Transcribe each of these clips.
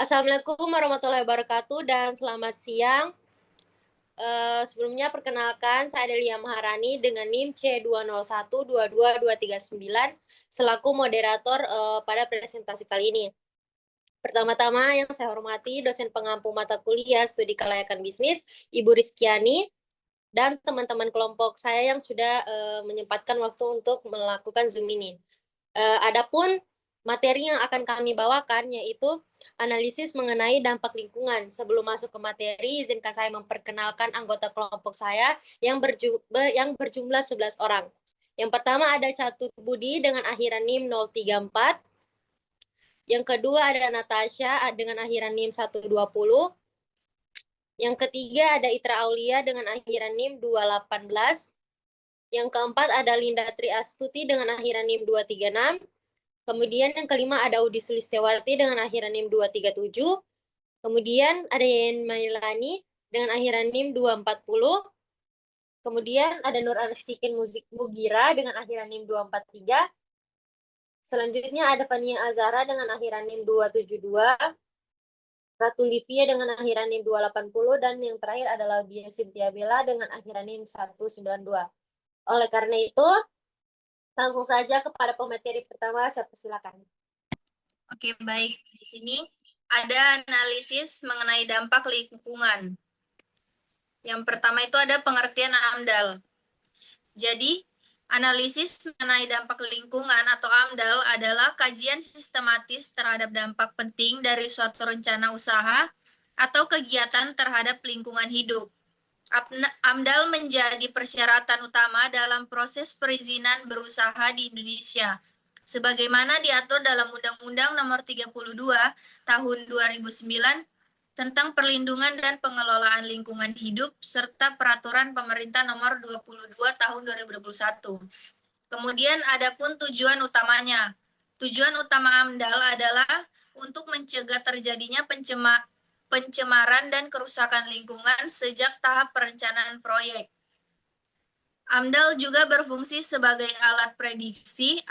Assalamualaikum warahmatullahi wabarakatuh dan selamat siang. Sebelumnya perkenalkan saya Delia Maharani dengan NIM C201222239 selaku moderator pada presentasi kali ini. Pertama-tama yang saya hormati dosen pengampu mata kuliah studi kelayakan bisnis Ibu Rizkyani dan teman-teman kelompok saya yang sudah menyempatkan waktu untuk melakukan Zoom ini. Adapun materi yang akan kami bawakan yaitu analisis mengenai dampak lingkungan. Sebelum masuk ke materi, izinkan saya memperkenalkan anggota kelompok saya yang berjumlah 11 orang. Yang pertama ada Catur Budi dengan akhiran NIM 034. Yang kedua ada Natasha dengan akhiran NIM 120. Yang ketiga ada Itra Aulia dengan akhiran NIM 218. Yang keempat ada Linda Tri Astuti dengan akhiran NIM 236. Kemudian yang kelima ada Udi Sulistiawati dengan akhiran NIM 237. Kemudian ada Yayan Mailani dengan akhiran NIM 240. Kemudian ada Nur Arsikin Mugira dengan akhiran NIM 243. Selanjutnya ada Fania Azara dengan akhiran NIM 272. Ratu Livia dengan akhiran NIM 280. Dan yang terakhir adalah Dia Cynthia Bella dengan akhiran NIM 192. Oleh karena itu, langsung saja kepada pemateri pertama, saya persilakan. Oke, baik. Di sini ada analisis mengenai dampak lingkungan. Yang pertama itu ada pengertian AMDAL. Jadi, analisis mengenai dampak lingkungan atau AMDAL adalah kajian sistematis terhadap dampak penting dari suatu rencana usaha atau kegiatan terhadap lingkungan hidup. AMDAL menjadi persyaratan utama dalam proses perizinan berusaha di Indonesia, sebagaimana diatur dalam Undang-Undang Nomor 32 Tahun 2009 tentang perlindungan dan pengelolaan lingkungan hidup serta Peraturan Pemerintah Nomor 22 Tahun 2021. Kemudian adapun tujuan utamanya. Tujuan utama AMDAL adalah untuk mencegah terjadinya pencemaran dan kerusakan lingkungan sejak tahap perencanaan proyek. AMDAL juga berfungsi sebagai alat prediksi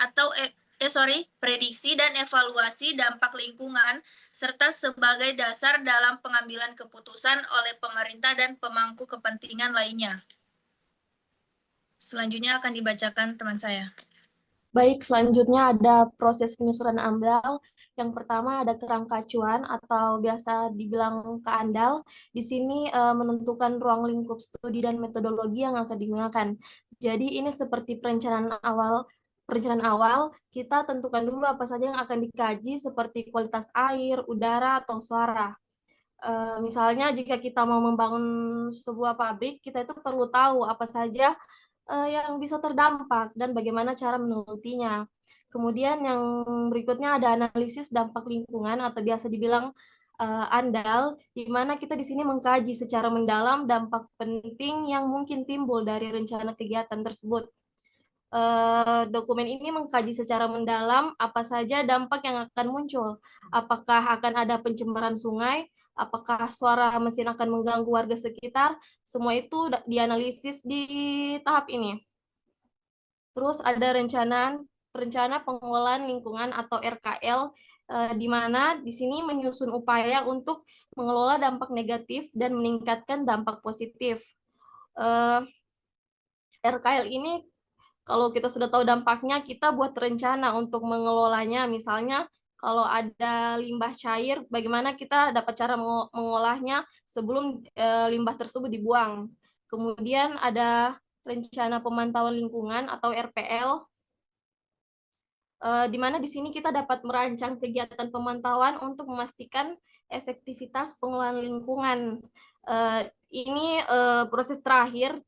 dan evaluasi dampak lingkungan serta sebagai dasar dalam pengambilan keputusan oleh pemerintah dan pemangku kepentingan lainnya. Selanjutnya akan dibacakan teman saya. Baik, selanjutnya ada proses penyusunan AMDAL. Yang pertama ada kerangka acuan atau biasa dibilang keandal. Di sini menentukan ruang lingkup studi dan metodologi yang akan digunakan. Jadi ini seperti perencanaan awal. Perencanaan awal, kita tentukan dulu apa saja yang akan dikaji seperti kualitas air, udara, atau suara. Misalnya jika kita mau membangun sebuah pabrik, kita itu perlu tahu apa saja yang bisa terdampak dan bagaimana cara menelitinya. Kemudian yang berikutnya ada analisis dampak lingkungan atau biasa dibilang ANDAL, di mana kita di sini mengkaji secara mendalam dampak penting yang mungkin timbul dari rencana kegiatan tersebut. Dokumen ini mengkaji secara mendalam apa saja dampak yang akan muncul. Apakah akan ada pencemaran sungai, apakah suara mesin akan mengganggu warga sekitar, semua itu dianalisis di tahap ini. Terus ada rencana pengelolaan lingkungan atau RKL, di mana di sini menyusun upaya untuk mengelola dampak negatif dan meningkatkan dampak positif. RKL ini kalau kita sudah tahu dampaknya, kita buat rencana untuk mengelolanya. Misalnya, kalau ada limbah cair, bagaimana kita dapat cara mengolahnya sebelum limbah tersebut dibuang. Kemudian ada rencana pemantauan lingkungan atau RPL, di mana di sini kita dapat merancang kegiatan pemantauan untuk memastikan efektivitas pengelolaan lingkungan. Ini proses terakhir.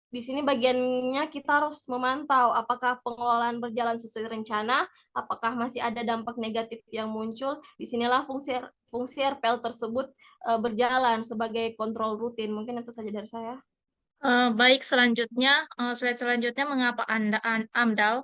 Di sini bagiannya kita harus memantau apakah pengelolaan berjalan sesuai rencana, apakah masih ada dampak negatif yang muncul. Disinilah fungsi RPL tersebut berjalan sebagai kontrol rutin. Mungkin itu saja dari saya. Baik, slide selanjutnya mengapa AMDAL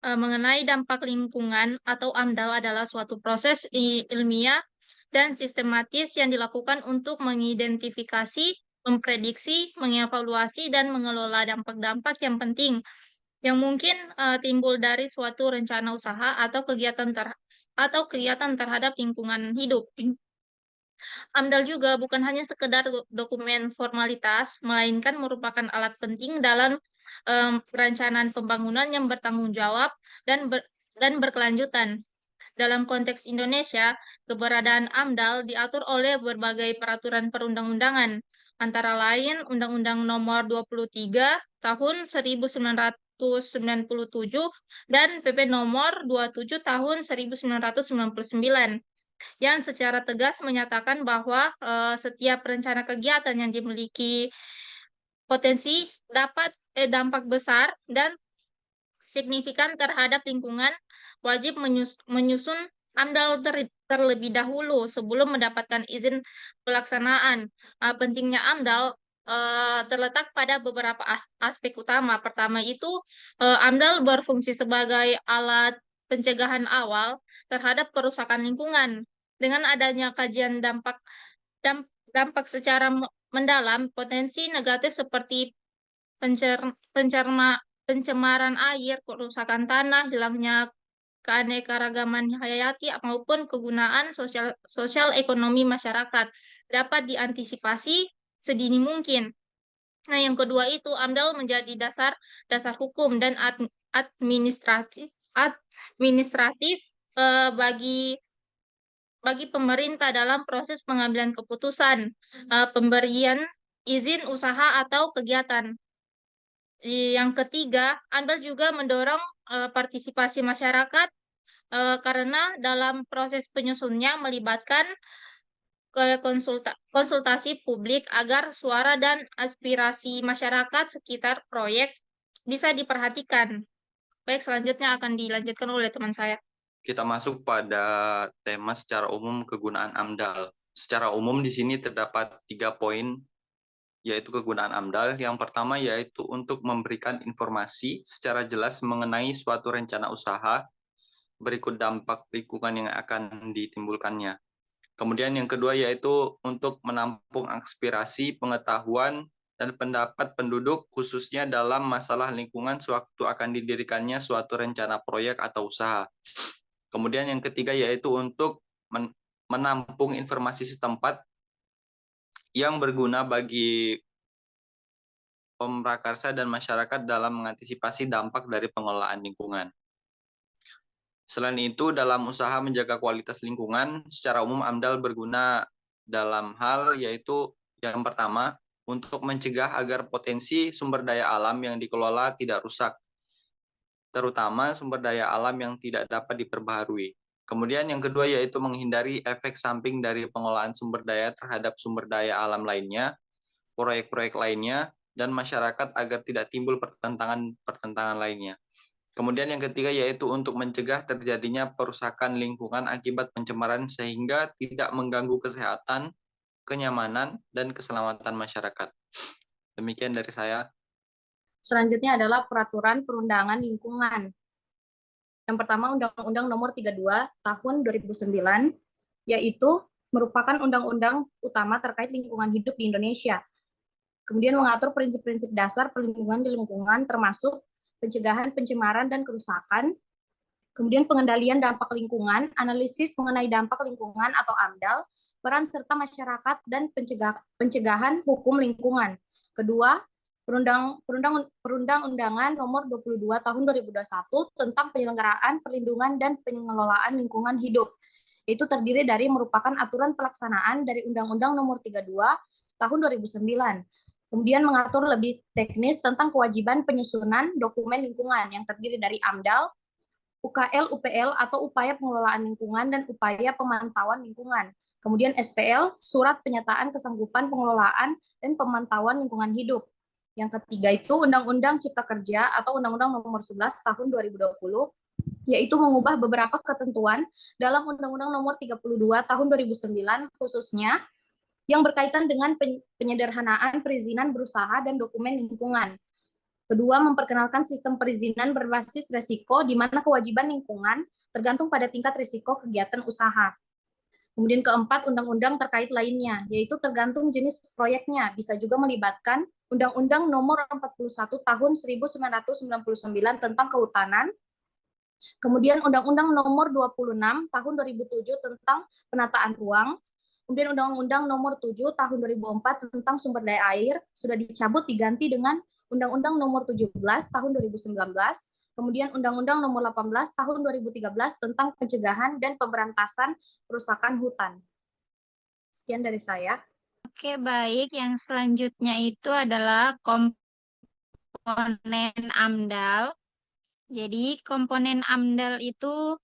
mengenai dampak lingkungan atau AMDAL adalah suatu proses ilmiah dan sistematis yang dilakukan untuk mengidentifikasi, memprediksi, mengevaluasi, dan mengelola dampak-dampak yang penting yang mungkin timbul dari suatu rencana usaha atau kegiatan atau kegiatan terhadap lingkungan hidup. AMDAL juga bukan hanya sekedar dokumen formalitas, melainkan merupakan alat penting dalam perencanaan pembangunan yang bertanggung jawab dan berkelanjutan. Dalam konteks Indonesia, keberadaan AMDAL diatur oleh berbagai peraturan perundang-undangan, antara lain Undang-Undang Nomor 23 Tahun 1997 dan PP Nomor 27 Tahun 1999 yang secara tegas menyatakan bahwa setiap rencana kegiatan yang dimiliki potensi dapat dampak besar dan signifikan terhadap lingkungan wajib menyusun AMDAL terlebih dahulu sebelum mendapatkan izin pelaksanaan. Pentingnya AMDAL terletak pada beberapa aspek utama. Pertama itu, AMDAL berfungsi sebagai alat pencegahan awal terhadap kerusakan lingkungan. Dengan adanya kajian dampak secara mendalam, potensi negatif seperti pencemaran air, kerusakan tanah, hilangnya keanekaragaman hayati maupun kegunaan sosial ekonomi masyarakat dapat diantisipasi sedini mungkin. Nah, yang kedua itu AMDAL menjadi dasar hukum dan administratif bagi pemerintah dalam proses pengambilan keputusan, pemberian izin usaha atau kegiatan. Yang ketiga, AMDAL juga mendorong partisipasi masyarakat karena dalam proses penyusunnya melibatkan konsultasi publik agar suara dan aspirasi masyarakat sekitar proyek bisa diperhatikan. Baik, selanjutnya akan dilanjutkan oleh teman saya. Kita masuk pada tema secara umum kegunaan AMDAL. Secara umum di sini terdapat 3 poin, yaitu kegunaan AMDAL. Yang pertama yaitu untuk memberikan informasi secara jelas mengenai suatu rencana usaha, berikut dampak lingkungan yang akan ditimbulkannya. Kemudian yang kedua yaitu untuk menampung aspirasi, pengetahuan, dan pendapat penduduk khususnya dalam masalah lingkungan sewaktu akan didirikannya suatu rencana proyek atau usaha. Kemudian yang ketiga yaitu untuk menampung informasi setempat yang berguna bagi pemrakarsa dan masyarakat dalam mengantisipasi dampak dari pengelolaan lingkungan. Selain itu, dalam usaha menjaga kualitas lingkungan, secara umum AMDAL berguna dalam hal yaitu yang pertama, untuk mencegah agar potensi sumber daya alam yang dikelola tidak rusak, terutama sumber daya alam yang tidak dapat diperbaharui. Kemudian yang kedua yaitu menghindari efek samping dari pengelolaan sumber daya terhadap sumber daya alam lainnya, proyek-proyek lainnya, dan masyarakat agar tidak timbul pertentangan lainnya. Kemudian yang ketiga yaitu untuk mencegah terjadinya perusakan lingkungan akibat pencemaran sehingga tidak mengganggu kesehatan, kenyamanan, dan keselamatan masyarakat. Demikian dari saya. Selanjutnya adalah peraturan perundangan lingkungan. Yang pertama Undang-Undang Nomor 32 Tahun 2009, yaitu merupakan undang-undang utama terkait lingkungan hidup di Indonesia. Kemudian mengatur prinsip-prinsip dasar perlindungan di lingkungan termasuk pencegahan pencemaran dan kerusakan, kemudian pengendalian dampak lingkungan, analisis mengenai dampak lingkungan atau AMDAL, peran serta masyarakat, dan pencegahan hukum lingkungan. Kedua, Perundang-undangan Nomor 22 Tahun 2021 tentang penyelenggaraan, perlindungan, dan pengelolaan lingkungan hidup. Itu terdiri dari merupakan aturan pelaksanaan dari Undang-Undang Nomor 32 Tahun 2009. Kemudian mengatur lebih teknis tentang kewajiban penyusunan dokumen lingkungan yang terdiri dari AMDAL, UKL, UPL atau upaya pengelolaan lingkungan dan upaya pemantauan lingkungan. Kemudian SPL, surat penyataan kesanggupan pengelolaan dan pemantauan lingkungan hidup. Yang ketiga itu Undang-Undang Cipta Kerja atau Undang-Undang Nomor 11 Tahun 2020, yaitu mengubah beberapa ketentuan dalam Undang-Undang Nomor 32 Tahun 2009 khususnya yang berkaitan dengan penyederhanaan perizinan berusaha dan dokumen lingkungan. Kedua, memperkenalkan sistem perizinan berbasis resiko di mana kewajiban lingkungan tergantung pada tingkat risiko kegiatan usaha. Kemudian keempat, undang-undang terkait lainnya, yaitu tergantung jenis proyeknya, bisa juga melibatkan Undang-Undang Nomor 41 Tahun 1999 tentang Kehutanan, Kemudian Undang-Undang Nomor 26 Tahun 2007 tentang Penataan Ruang. Kemudian Undang-Undang Nomor 7 Tahun 2004 tentang Sumber Daya Air sudah dicabut diganti dengan Undang-Undang Nomor 17 Tahun 2019. Kemudian Undang-Undang Nomor 18 Tahun 2013 tentang Pencegahan dan Pemberantasan Kerusakan Hutan. Sekian dari saya. Oke, baik. Yang selanjutnya itu adalah komponen AMDAL. Jadi, komponen AMDAL itu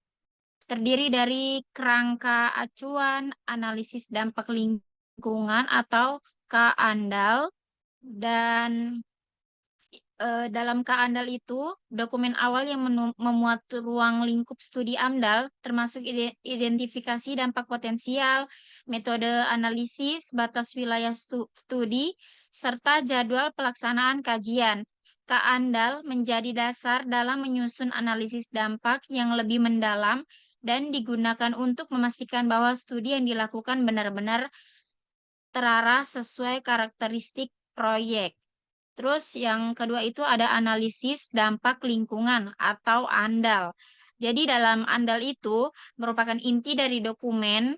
terdiri dari kerangka acuan, analisis dampak lingkungan atau KANDAL, dan dalam KANDAL itu, dokumen awal yang memuat ruang lingkup studi AMDAL, termasuk identifikasi dampak potensial, metode analisis, batas wilayah studi, serta jadwal pelaksanaan kajian. KANDAL menjadi dasar dalam menyusun analisis dampak yang lebih mendalam dan digunakan untuk memastikan bahwa studi yang dilakukan benar-benar terarah sesuai karakteristik proyek. Terus yang kedua itu ada analisis dampak lingkungan atau ANDAL. Jadi dalam ANDAL itu merupakan inti dari dokumen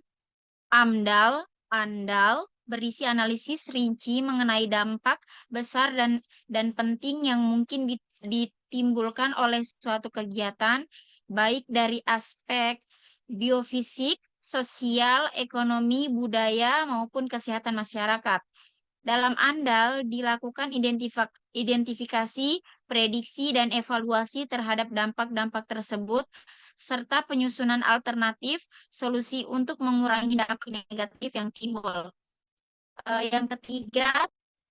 AMDAL, ANDAL berisi analisis rinci mengenai dampak besar dan penting yang mungkin ditimbulkan oleh suatu kegiatan, baik dari aspek biofisik, sosial, ekonomi, budaya, maupun kesehatan masyarakat. Dalam ANDAL dilakukan identifikasi, prediksi, dan evaluasi terhadap dampak-dampak tersebut, serta penyusunan alternatif solusi untuk mengurangi dampak negatif yang timbul. Yang ketiga,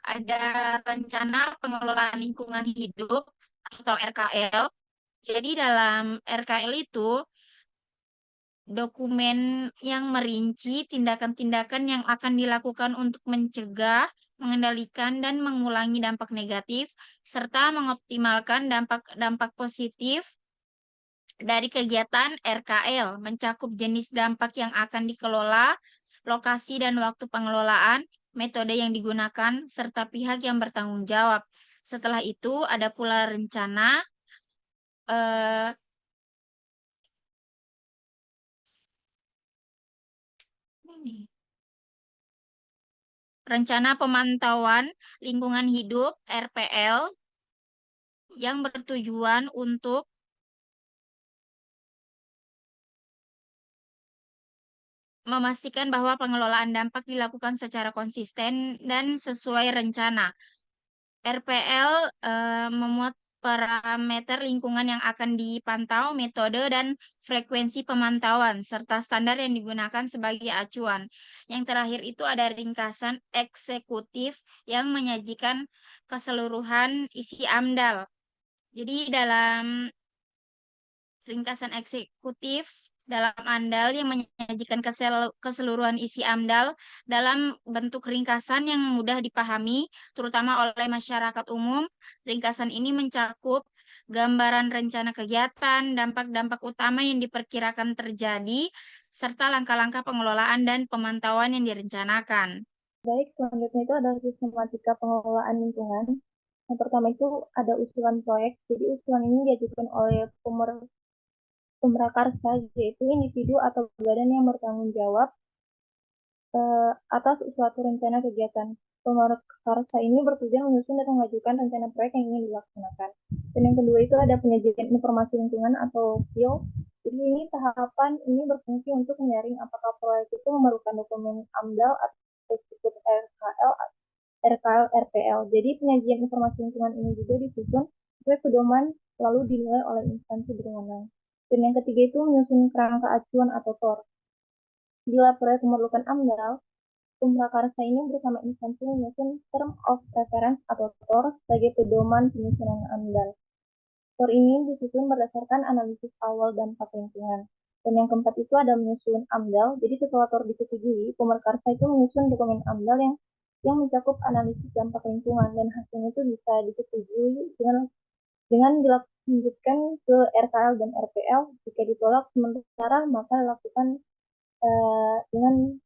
ada rencana pengelolaan lingkungan hidup atau RKL. Jadi dalam RKL itu dokumen yang merinci tindakan-tindakan yang akan dilakukan untuk mencegah, mengendalikan, dan mengulangi dampak negatif, serta mengoptimalkan dampak-dampak positif dari kegiatan RKL, mencakup jenis dampak yang akan dikelola, lokasi dan waktu pengelolaan, metode yang digunakan, serta pihak yang bertanggung jawab. Setelah itu ada pula rencana Rencana Pemantauan Lingkungan Hidup (RPL) yang bertujuan untuk memastikan bahwa pengelolaan dampak dilakukan secara konsisten dan sesuai rencana. RPL memuat parameter lingkungan yang akan dipantau, metode dan frekuensi pemantauan, serta standar yang digunakan sebagai acuan. Yang terakhir itu ada ringkasan eksekutif yang menyajikan keseluruhan isi AMDAL. Jadi dalam ringkasan eksekutif dalam AMDAL yang menyajikan keseluruhan isi AMDAL dalam bentuk ringkasan yang mudah dipahami, terutama oleh masyarakat umum. Ringkasan ini mencakup gambaran rencana kegiatan, dampak-dampak utama yang diperkirakan terjadi, serta langkah-langkah pengelolaan dan pemantauan yang direncanakan. Baik, selanjutnya itu ada sistematika pengelolaan lingkungan. Yang pertama itu ada usulan proyek. Jadi usulan ini diajukan oleh pemrakarsa, yaitu individu atau badan yang bertanggung jawab atas suatu rencana kegiatan. Pemrakarsa ini bertujuan menyusun dan mengajukan rencana proyek yang ingin dilaksanakan. Dan yang kedua itu ada penyajian informasi lingkungan atau PIL. Jadi ini tahapan ini berfungsi untuk menyaring apakah proyek itu memerlukan dokumen AMDAL atau disebut RKL, RPL. Jadi penyajian informasi lingkungan ini juga disusun sesuai pedoman lalu dinilai oleh instansi berwenang. Dan yang ketiga itu menyusun kerangka acuan atau TOR. Bila proyek memerlukan AMDAL, pemrakarsa ini bersama instansi menyusun Term of Reference atau TOR sebagai pedoman penyusunan AMDAL. TOR ini disusun berdasarkan analisis awal dampak lingkungan. Dan yang keempat itu ada menyusun AMDAL. Jadi setelah TOR disetujui, pemrakarsa itu menyusun dokumen AMDAL yang mencakup analisis dampak lingkungan, dan hasilnya itu bisa disetujui dengan dilanjutkan ke RKL dan RPL. Jika ditolak sementara, maka dilakukan dengan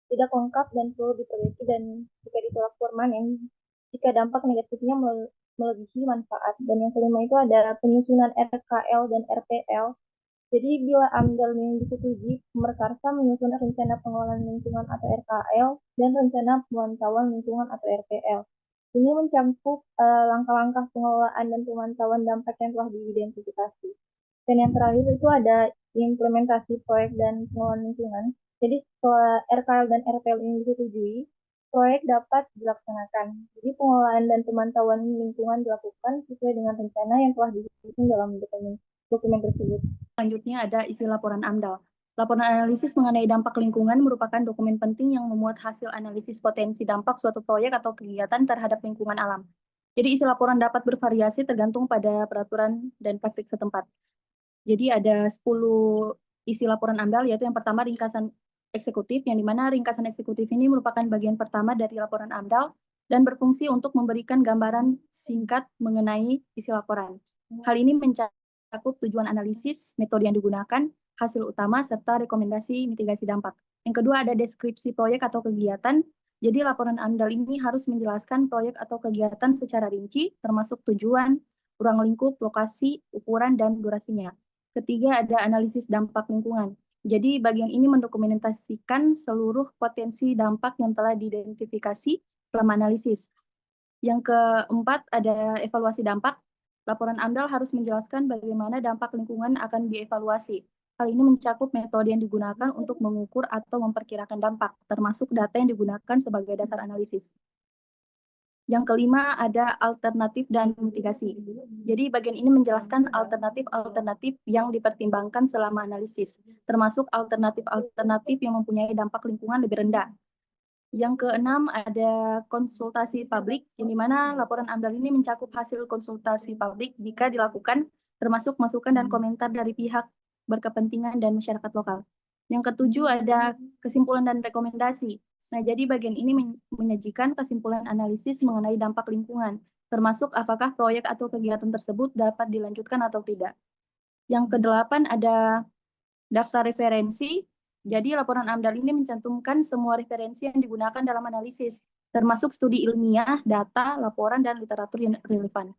tidak lengkap dan perlu diperbaiki, dan jika ditolak permanen jika dampak negatifnya melebihi manfaat. Dan yang kelima itu ada penyusunan RKL dan RPL. Jadi bila AMDAL yang disetujui, Pemerkarsa menyusun rencana pengelolaan lingkungan atau RKL dan rencana pemantauan lingkungan atau RPL. Ini mencakup langkah-langkah pengelolaan dan pemantauan dampak yang telah diidentifikasi. Dan yang terakhir itu ada implementasi proyek dan pengelolaan lingkungan. Jadi setelah RKL dan RPL ini disetujui, proyek dapat dilaksanakan. Jadi pengelolaan dan pemantauan lingkungan dilakukan sesuai dengan rencana yang telah disusun dalam dokumen tersebut. Selanjutnya ada isi laporan AMDAL. Laporan analisis mengenai dampak lingkungan merupakan dokumen penting yang memuat hasil analisis potensi dampak suatu proyek atau kegiatan terhadap lingkungan alam. Jadi isi laporan dapat bervariasi tergantung pada peraturan dan praktik setempat. Jadi ada 10 isi laporan AMDAL, yaitu yang pertama ringkasan eksekutif, yang dimana ringkasan eksekutif ini merupakan bagian pertama dari laporan AMDAL dan berfungsi untuk memberikan gambaran singkat mengenai isi laporan. Hal ini mencakup tujuan analisis, metode yang digunakan, hasil utama, serta rekomendasi mitigasi dampak. Yang kedua ada deskripsi proyek atau kegiatan. Jadi laporan AMDAL ini harus menjelaskan proyek atau kegiatan secara rinci, termasuk tujuan, ruang lingkup, lokasi, ukuran, dan durasinya. Ketiga ada analisis dampak lingkungan. Jadi bagian ini mendokumentasikan seluruh potensi dampak yang telah diidentifikasi selama analisis. Yang keempat ada evaluasi dampak. Laporan AMDAL harus menjelaskan bagaimana dampak lingkungan akan dievaluasi. Hal ini mencakup metode yang digunakan untuk mengukur atau memperkirakan dampak, termasuk data yang digunakan sebagai dasar analisis. Yang kelima ada alternatif dan mitigasi. Jadi bagian ini menjelaskan alternatif-alternatif yang dipertimbangkan selama analisis, termasuk alternatif-alternatif yang mempunyai dampak lingkungan lebih rendah. Yang keenam ada konsultasi publik, yang dimana laporan AMDAL ini mencakup hasil konsultasi publik jika dilakukan, termasuk masukan dan komentar dari pihak berkepentingan dan masyarakat lokal. Yang ketujuh ada kesimpulan dan rekomendasi. Nah, jadi bagian ini menyajikan kesimpulan analisis mengenai dampak lingkungan, termasuk apakah proyek atau kegiatan tersebut dapat dilanjutkan atau tidak. Yang kedelapan ada daftar referensi. Jadi laporan AMDAL ini mencantumkan semua referensi yang digunakan dalam analisis, termasuk studi ilmiah, data, laporan, dan literatur yang relevan.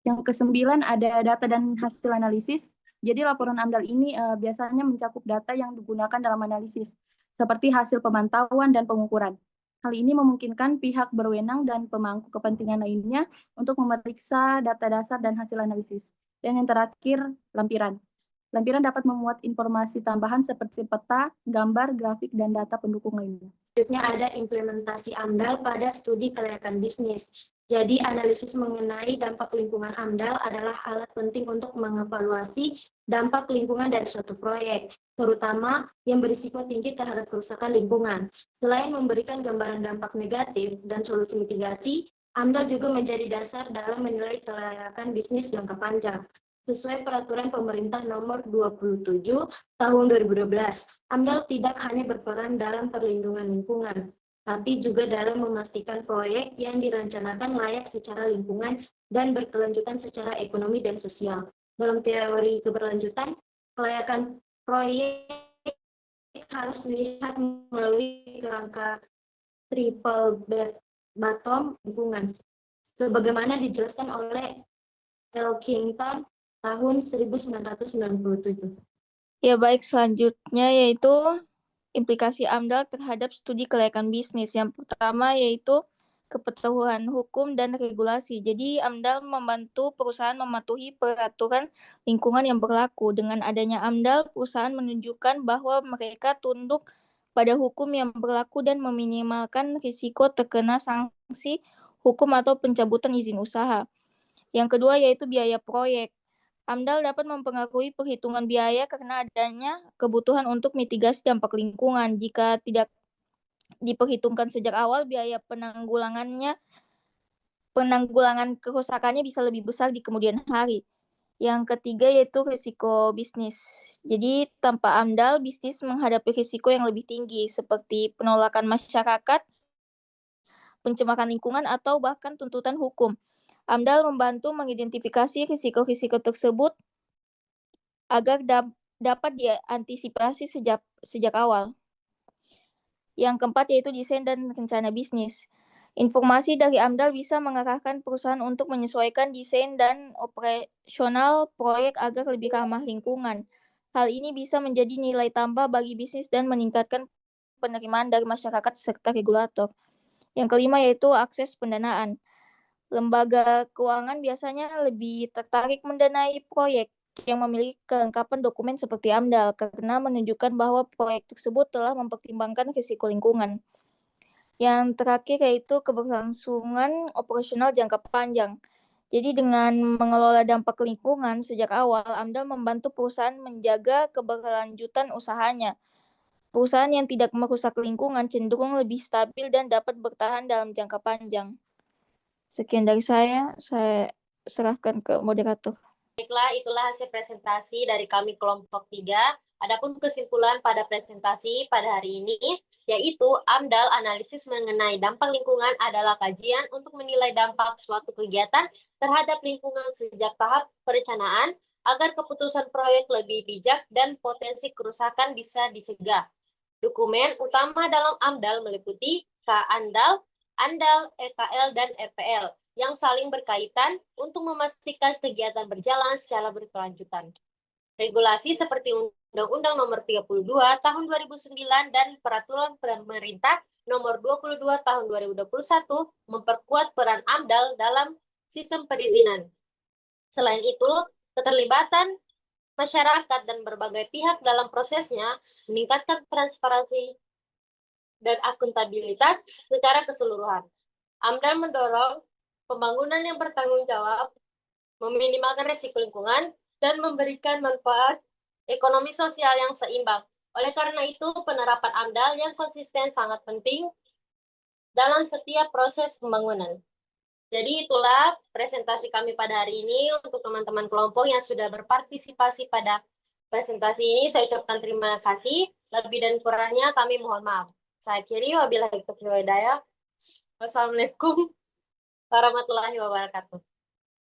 Yang kesembilan ada data dan hasil analisis. Jadi laporan AMDAL ini biasanya mencakup data yang digunakan dalam analisis, seperti hasil pemantauan dan pengukuran. Hal ini memungkinkan pihak berwenang dan pemangku kepentingan lainnya untuk memeriksa data dasar dan hasil analisis. Dan yang terakhir, lampiran. Lampiran dapat memuat informasi tambahan seperti peta, gambar, grafik, dan data pendukung lainnya. Selanjutnya ada implementasi AMDAL pada studi kelayakan bisnis. Jadi analisis mengenai dampak lingkungan AMDAL adalah alat penting untuk mengevaluasi dampak lingkungan dari suatu proyek, terutama yang berisiko tinggi terhadap kerusakan lingkungan. Selain memberikan gambaran dampak negatif dan solusi mitigasi, AMDAL juga menjadi dasar dalam menilai kelayakan bisnis jangka panjang. Sesuai peraturan pemerintah nomor 27 tahun 2012, AMDAL tidak hanya berperan dalam perlindungan lingkungan, tapi juga dalam memastikan proyek yang direncanakan layak secara lingkungan dan berkelanjutan secara ekonomi dan sosial. Dalam teori keberlanjutan, kelayakan proyek harus dilihat melalui kerangka triple bottom lingkungan, sebagaimana dijelaskan oleh Elkington tahun 1997. Ya baik, selanjutnya yaitu implikasi AMDAL terhadap studi kelayakan bisnis. Yang pertama yaitu kepatuhan hukum dan regulasi. Jadi AMDAL membantu perusahaan mematuhi peraturan lingkungan yang berlaku. Dengan adanya AMDAL, perusahaan menunjukkan bahwa mereka tunduk pada hukum yang berlaku dan meminimalkan risiko terkena sanksi hukum atau pencabutan izin usaha. Yang kedua yaitu biaya proyek. AMDAL dapat mempengaruhi perhitungan biaya karena adanya kebutuhan untuk mitigasi dampak lingkungan. Jika tidak diperhitungkan sejak awal, biaya penanggulangan kerusakannya bisa lebih besar di kemudian hari. Yang ketiga yaitu risiko bisnis. Jadi tanpa AMDAL, bisnis menghadapi risiko yang lebih tinggi seperti penolakan masyarakat, pencemaran lingkungan, atau bahkan tuntutan hukum. AMDAL membantu mengidentifikasi risiko-risiko tersebut agar dapat diantisipasi sejak awal. Yang keempat yaitu desain dan rencana bisnis. Informasi dari AMDAL bisa mengarahkan perusahaan untuk menyesuaikan desain dan operasional proyek agar lebih ramah lingkungan. Hal ini bisa menjadi nilai tambah bagi bisnis dan meningkatkan penerimaan dari masyarakat serta regulator. Yang kelima yaitu akses pendanaan. Lembaga keuangan biasanya lebih tertarik mendanai proyek yang memiliki kelengkapan dokumen seperti AMDAL karena menunjukkan bahwa proyek tersebut telah mempertimbangkan risiko lingkungan. Yang terakhir yaitu keberlangsungan operasional jangka panjang. Jadi dengan mengelola dampak lingkungan sejak awal, AMDAL membantu perusahaan menjaga keberlanjutan usahanya. Perusahaan yang tidak merusak lingkungan cenderung lebih stabil dan dapat bertahan dalam jangka panjang. Sekian dari saya serahkan ke moderator. Baiklah, itulah hasil presentasi dari kami kelompok 3. Adapun kesimpulan pada presentasi pada hari ini, yaitu AMDAL analisis mengenai dampak lingkungan adalah kajian untuk menilai dampak suatu kegiatan terhadap lingkungan sejak tahap perencanaan agar keputusan proyek lebih bijak dan potensi kerusakan bisa dicegah. Dokumen utama dalam AMDAL meliputi KANDAL, ANDAL, RKL, dan RPL yang saling berkaitan untuk memastikan kegiatan berjalan secara berkelanjutan. Regulasi seperti Undang-Undang Nomor 32 Tahun 2009 dan Peraturan Pemerintah Nomor 22 Tahun 2021 memperkuat peran AMDAL dalam sistem perizinan. Selain itu, keterlibatan masyarakat dan berbagai pihak dalam prosesnya meningkatkan transparansi dan akuntabilitas secara keseluruhan. AMDAL mendorong pembangunan yang bertanggung jawab, meminimalkan risiko lingkungan, dan memberikan manfaat ekonomi sosial yang seimbang. Oleh karena itu, penerapan AMDAL yang konsisten sangat penting dalam setiap proses pembangunan. Jadi itulah presentasi kami pada hari ini untuk teman-teman kelompok yang sudah berpartisipasi pada presentasi ini. Saya ucapkan terima kasih. Lebih dan kurangnya kami mohon maaf. Saya akhiri, wabillahi taufiq wal hidayah. Wassalamualaikum warahmatullahi wabarakatuh.